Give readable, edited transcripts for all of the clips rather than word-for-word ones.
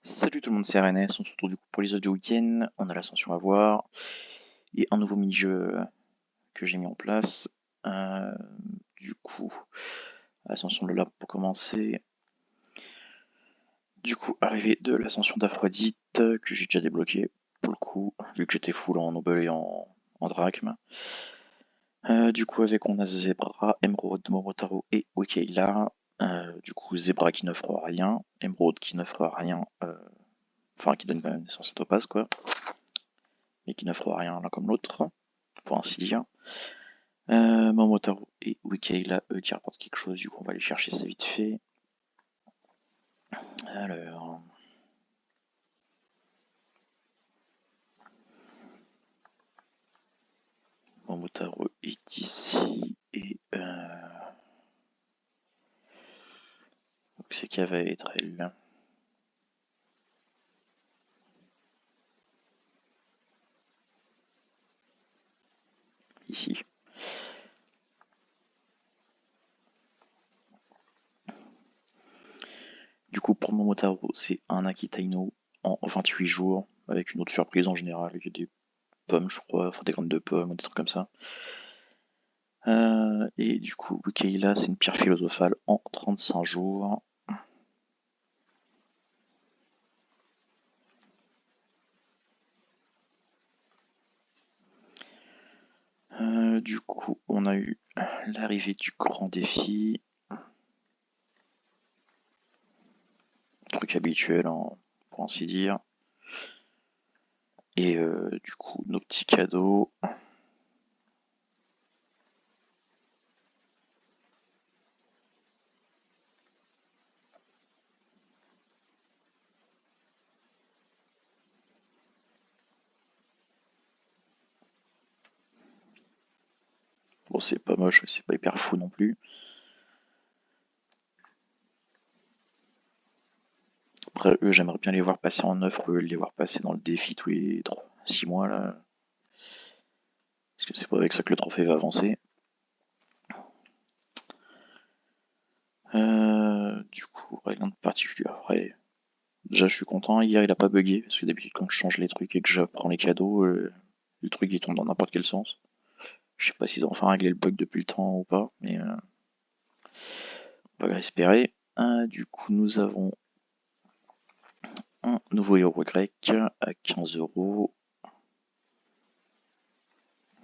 Salut tout le monde, c'est RNS, on se retrouve du coup pour les autres du week-end, on a l'ascension à voir, et un nouveau mini-jeu que j'ai mis en place. Euh, du coup, ascension de l'arbre pour commencer. Du coup, arrivée de l'ascension d'Aphrodite, que j'ai déjà débloqué pour le coup, vu que j'étais full en noble et en drachme. Du coup, avec on a Zebra, Emerald, Momotaro et Wikaila. Du coup, Zebra qui n'offre rien, Emerald qui n'offre rien, enfin qui donne quand même naissance à Topaz quoi. Mais qui n'offre rien l'un comme l'autre, pour ainsi dire. Momotaro et Wikaila, eux, qui rapportent quelque chose, du coup on va aller chercher ça vite fait. Alors... Momotaro est ici, et... donc c'est qui va être elle. Ici. Du coup, pour Momotaro, c'est un Akitaino en 28 jours, avec une autre surprise en général. Il y a des pommes, je crois, enfin des graines de pommes, des trucs comme ça. Et du coup, Wikaila, c'est une pierre philosophale en 35 jours. Du coup, on a eu l'arrivée du grand défi. Truc habituel, hein, pour ainsi dire. Et du coup, nos petits cadeaux. Bon, c'est pas moche, c'est pas hyper fou non plus. Après, eux, j'aimerais bien les voir passer en offre, les voir passer dans le défi tous les 6 mois, là. Parce que c'est pas avec ça que le trophée va avancer. Du coup, rien de particulier. Après, déjà, je suis content. Hier, il a pas bugué. Parce que d'habitude, quand je change les trucs et que j'apprends les cadeaux, le truc il tombe dans n'importe quel sens. Je sais pas s'ils ont enfin réglé le bug depuis le temps ou pas, mais on va espérer. Du coup, nous avons un nouveau héros grec à 15 €.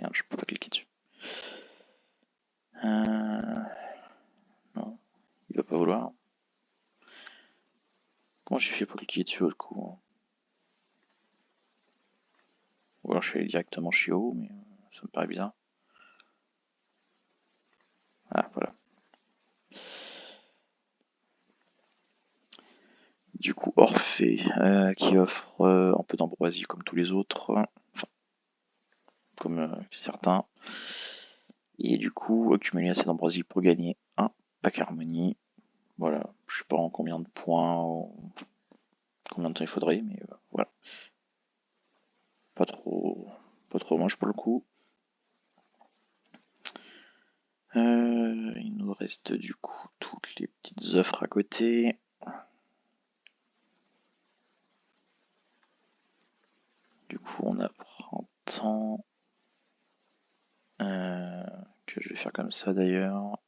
Merde, je peux pas cliquer dessus. Non, il va pas vouloir. Comment j'ai fait pour cliquer dessus au coup? Ou alors je suis allé directement chez haut, mais ça me paraît bizarre. Ah, voilà. Du coup, Orphée, qui offre un peu d'ambroisie comme tous les autres, enfin, comme certains. Et du coup, accumuler assez d'ambroisie pour gagner un pack harmonie. Voilà, je sais pas en combien de points, combien de temps il faudrait, mais voilà. Pas trop, pas trop moche pour le coup. Il nous reste du coup toutes les petites offres à côté. Du coup, on a printemps, que je vais faire comme ça d'ailleurs.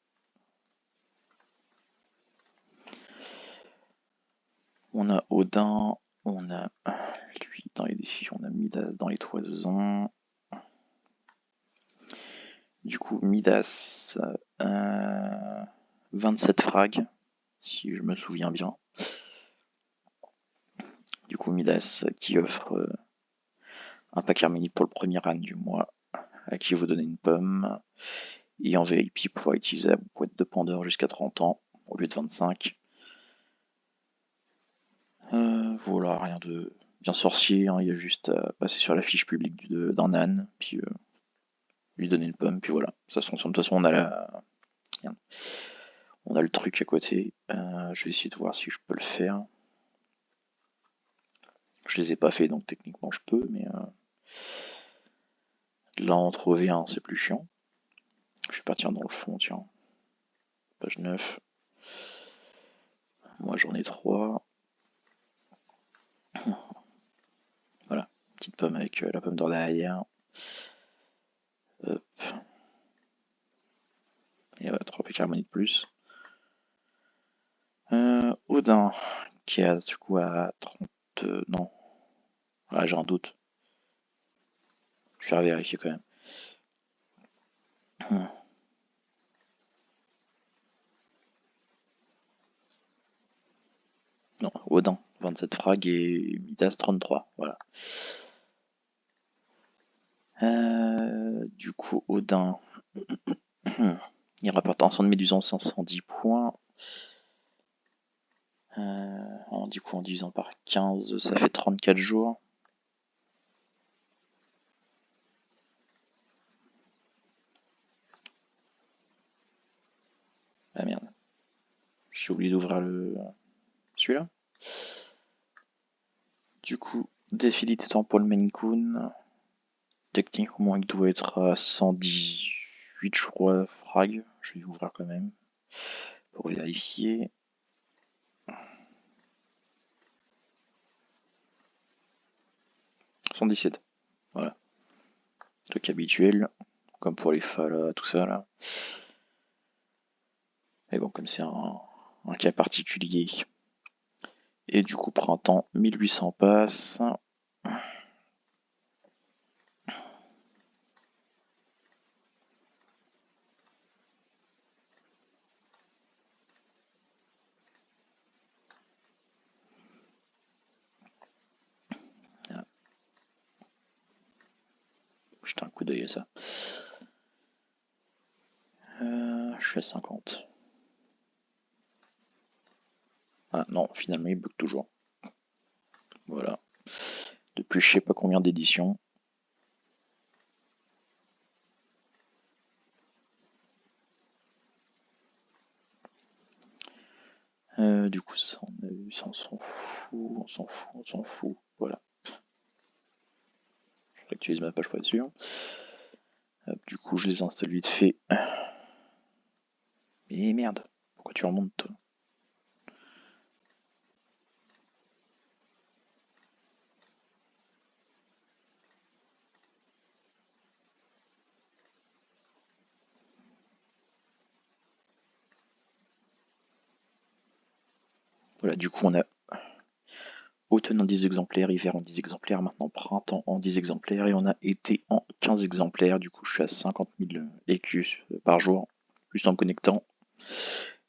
On a Odin, on a lui dans les défis, on a Midas dans les toisons. Du coup, Midas, 27 frags, si je me souviens bien. Du coup, Midas qui offre un pack harmonie pour le premier run du mois, à qui vous donnez une pomme. Et en VIP, pouvoir utiliser la boîte de Pandore jusqu'à 30 ans, au lieu de 25. Voilà, rien de bien sorcier, hein, il y a juste à passer sur la fiche publique d'un âne, puis lui donner une pomme, puis voilà. Ça se transforme. De toute façon, on a le truc à côté. Je vais essayer de voir si je peux le faire. Je les ai pas fait, donc techniquement je peux, mais là en trouver un, c'est plus chiant. Je vais partir dans le fond, tiens. Page 9. Moi j'en ai 3. pomme avec la pomme d'or derrière. Hop. Et voilà, 3 piques harmonie de plus. Odin, qui a du coup à 30... non. Ah, j'ai un doute. Je vais vérifier quand même. Non, Odin, 27 frags et Midas 33, voilà. Du coup, Odin, il rapporte un son de méduse en 510 points. Du coup, en divisant par 15, ça fait 34 jours. Ah merde. J'ai oublié d'ouvrir celui-là. Du coup, défi temps pour le Maine Coon. Techniquement, il doit être à 118, je crois, frag. Je vais l'ouvrir quand même pour vérifier. « 117. Voilà. Truc habituel, comme pour les Fala, tout ça là. Mais bon, comme c'est un cas particulier. Et du coup, printemps, 1800 passes. Ah. Jeter un coup d'œil à ça. Je suis à 50. Ah non, finalement il bug toujours. Voilà. Depuis je sais pas combien d'éditions. Du coup ça on a eu, ça on s'en fout, on s'en fout, on s'en fout. Voilà. Je réactualise ma page pour être sûr. Du coup je les installe vite fait. Mais merde, pourquoi tu remontes toi? Voilà, du coup on a automne en 10 exemplaires, hiver en 10 exemplaires, maintenant printemps en 10 exemplaires et on a été en 15 exemplaires. Du coup je suis à 50 000 écus par jour, juste en me connectant.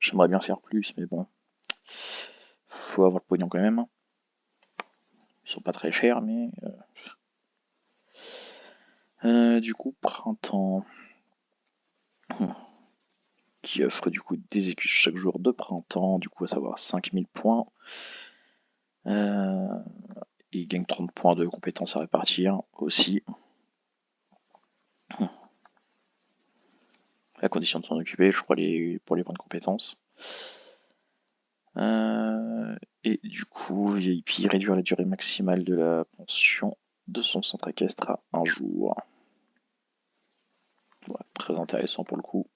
J'aimerais bien faire plus, mais bon, faut avoir le pognon quand même. Ils sont pas très chers, mais... du coup, printemps, qui offre du coup des écus chaque jour de printemps, du coup à savoir 5000 points. Il gagne 30 points de compétences à répartir aussi. À condition de s'en occuper, je crois, pour les points de compétences. Et du coup, VIP, réduire la durée maximale de la pension de son centre équestre à 1 jour. Ouais, très intéressant pour le coup.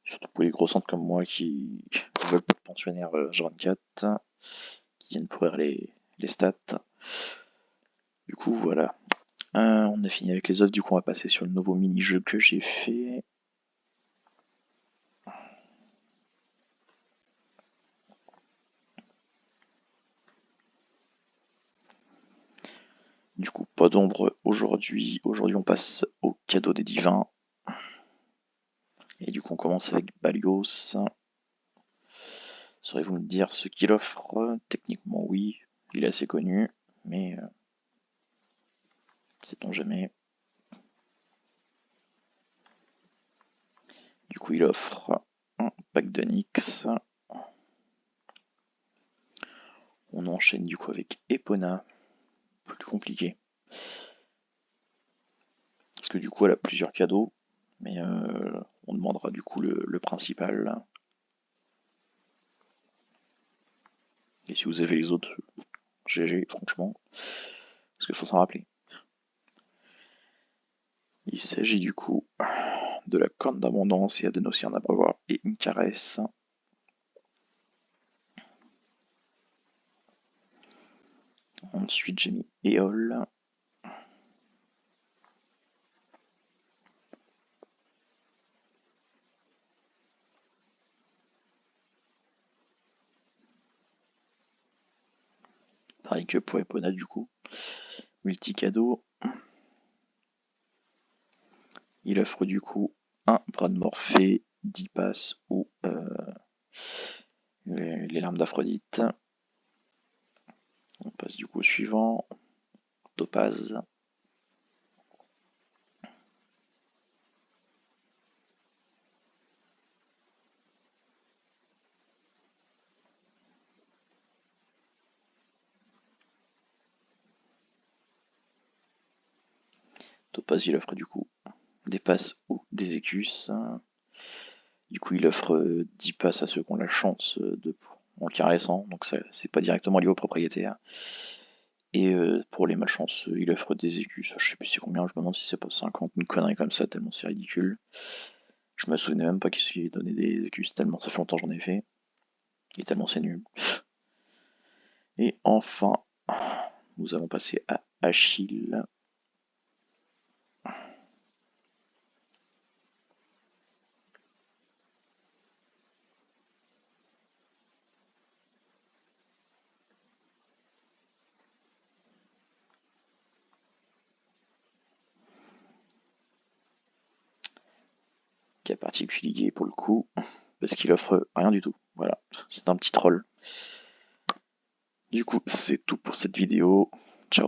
Surtout pour les gros centres comme moi qui veulent pas de pensionnaires H24, qui viennent pourrir les stats. Du coup, voilà. On a fini avec les offres, du coup on va passer sur le nouveau mini-jeu que j'ai fait. Du coup, pas d'ombre aujourd'hui. Aujourd'hui, on passe au cadeau des divins. Et du coup, on commence avec Balios. Saurez-vous me dire ce qu'il offre? Techniquement, oui. Il est assez connu, mais sait-on jamais. Du coup, il offre un pack de Nyx. On enchaîne du coup avec Epona. Plus compliqué. Parce que du coup, elle a plusieurs cadeaux. Mais on demandera du coup le principal. Et si vous avez les autres, GG, franchement. Parce qu'il faut s'en rappeler. Il s'agit du coup de la corne d'abondance et Adenocyan d'Abreuvoir et une caresse. Ensuite, j'ai mis Éole. Pareil que pour Epona du coup. Multi-cadeau. Il offre du coup un bras de Morphée, 10 passes ou les larmes d'Aphrodite. On passe du coup au suivant. Topaz. Topaz, il offre du coup des passes ou des écus. Du coup, il offre 10 passes à ceux qui ont la chance en le caressant, donc ça c'est pas directement lié aux propriétaires. Et pour les malchanceux, il offre des écus, je sais plus c'est combien, je me demande si c'est pas 50, une connerie comme ça, tellement c'est ridicule. Je me souvenais même pas qu'il donnait des écus, tellement ça fait longtemps que j'en ai fait, et tellement c'est nul. Et enfin, nous allons passer à Achille. Qui est particulier pour le coup, parce qu'il offre rien du tout. Voilà, c'est un petit troll. Du coup, c'est tout pour cette vidéo. Ciao.